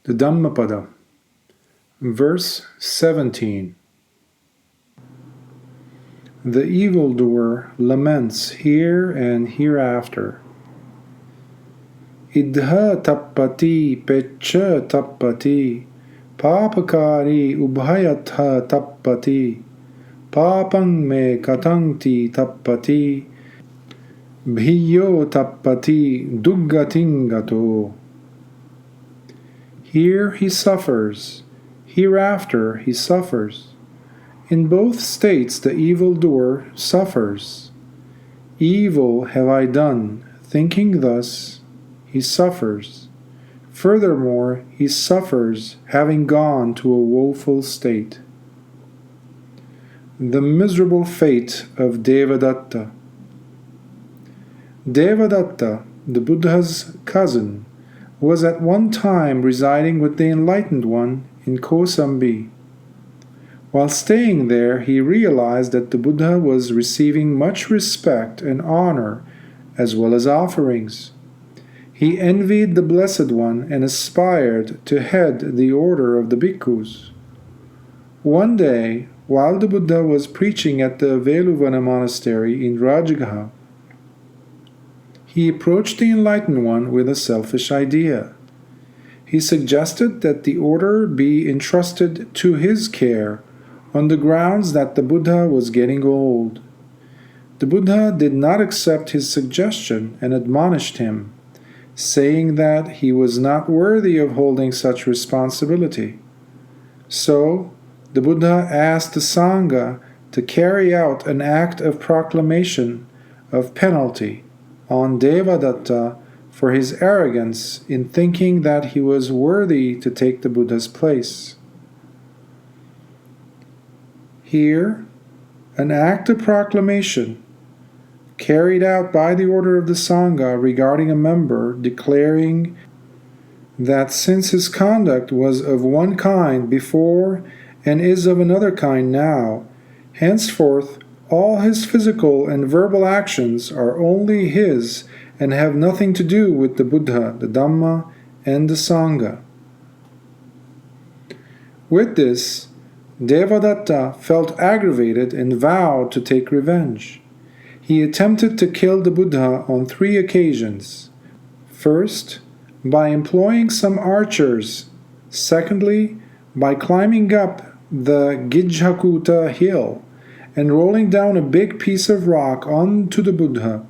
The Dhammapada, verse 17. The evil-doer laments here and hereafter. Idha tappati pecha tappati, papakari ubhayatha tappati, papang me katangti tappati, bhiyo tappati duggatingato. Here he suffers, hereafter he suffers. In both states the evil-doer suffers. Evil have I done, thinking thus, he suffers. Furthermore, he suffers, having gone to a woeful state. The miserable fate of Devadatta. Devadatta, the Buddha's cousin, was at one time residing with the Enlightened One in Kosambi. While staying there, he realized that the Buddha was receiving much respect and honor, as well as offerings. He envied the Blessed One and aspired to head the order of the bhikkhus. One day, while the Buddha was preaching at the Velluvana monastery in Rajagaha, he approached the Enlightened One with a selfish idea. He suggested that the order be entrusted to his care on the grounds that the Buddha was getting old. The Buddha did not accept his suggestion and admonished him, saying that he was not worthy of holding such responsibility. So, the Buddha asked the Sangha to carry out an act of proclamation of penalty on Devadatta for his arrogance in thinking that he was worthy to take the Buddha's place. Here, an act of proclamation carried out by the order of the Sangha regarding a member declaring that since his conduct was of one kind before and is of another kind now, henceforth all his physical and verbal actions are only his and have nothing to do with the Buddha, the Dhamma, and the Sangha. With this, Devadatta felt aggravated and vowed to take revenge. He attempted to kill the Buddha on 3 occasions. First, by employing some archers. Secondly, by climbing up the Gijhakuta hill and rolling down a big piece of rock onto the Buddha.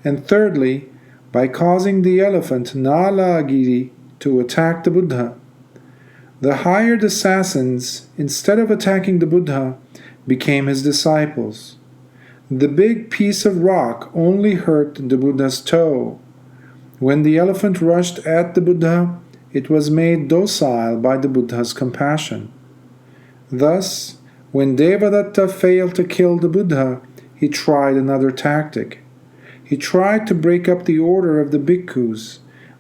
And thirdly, by causing the elephant Nalagiri to attack the Buddha. The hired assassins, instead of attacking the Buddha, became his disciples. The big piece of rock only hurt the Buddha's toe. When the elephant rushed at the Buddha, it was made docile by the Buddha's compassion. Thus, when Devadatta failed to kill the Buddha, he tried another tactic. He tried to break up the order of the bhikkhus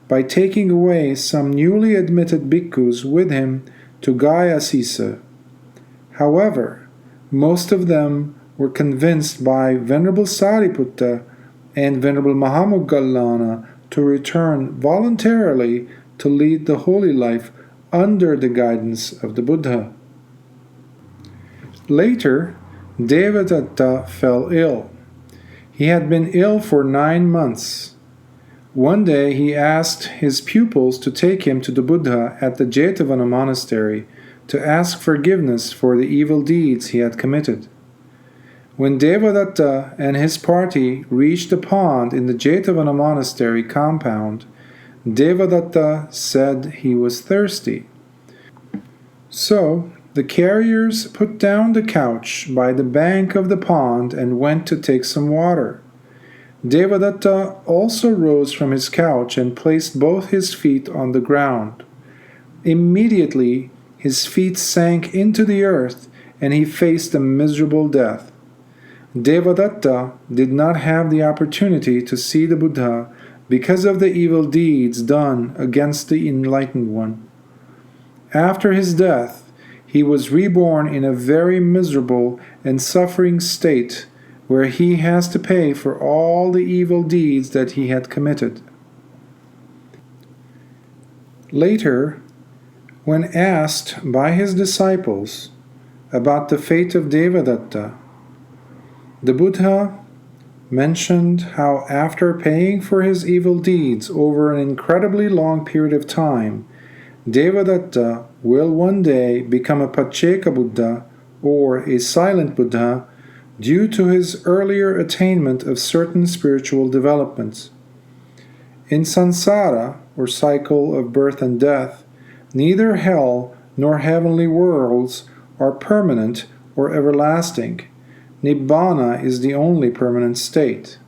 by taking away some newly admitted bhikkhus with him to Gayasisa. However, most of them were convinced by Venerable Sariputta and Venerable Mahamoggallana to return voluntarily to lead the holy life under the guidance of the Buddha. Later, Devadatta fell ill. He had been ill for 9 months. One day he asked his pupils to take him to the Buddha at the Jetavana monastery to ask forgiveness for the evil deeds he had committed. When Devadatta and his party reached the pond in the Jetavana monastery compound, Devadatta said he was thirsty. So, the carriers put down the couch by the bank of the pond and went to take some water. Devadatta also rose from his couch and placed both his feet on the ground. Immediately, his feet sank into the earth and he faced a miserable death. Devadatta did not have the opportunity to see the Buddha because of the evil deeds done against the Enlightened One. After his death, he was reborn in a very miserable and suffering state where he has to pay for all the evil deeds that he had committed. Later, When asked by his disciples about the fate of Devadatta, the Buddha mentioned how after paying for his evil deeds over an incredibly long period of time, Devadatta will one day become a Pacceka Buddha, or a silent Buddha, due to his earlier attainment of certain spiritual developments. In samsara, or cycle of birth and death, neither hell nor heavenly worlds are permanent or everlasting. Nibbana is the only permanent state.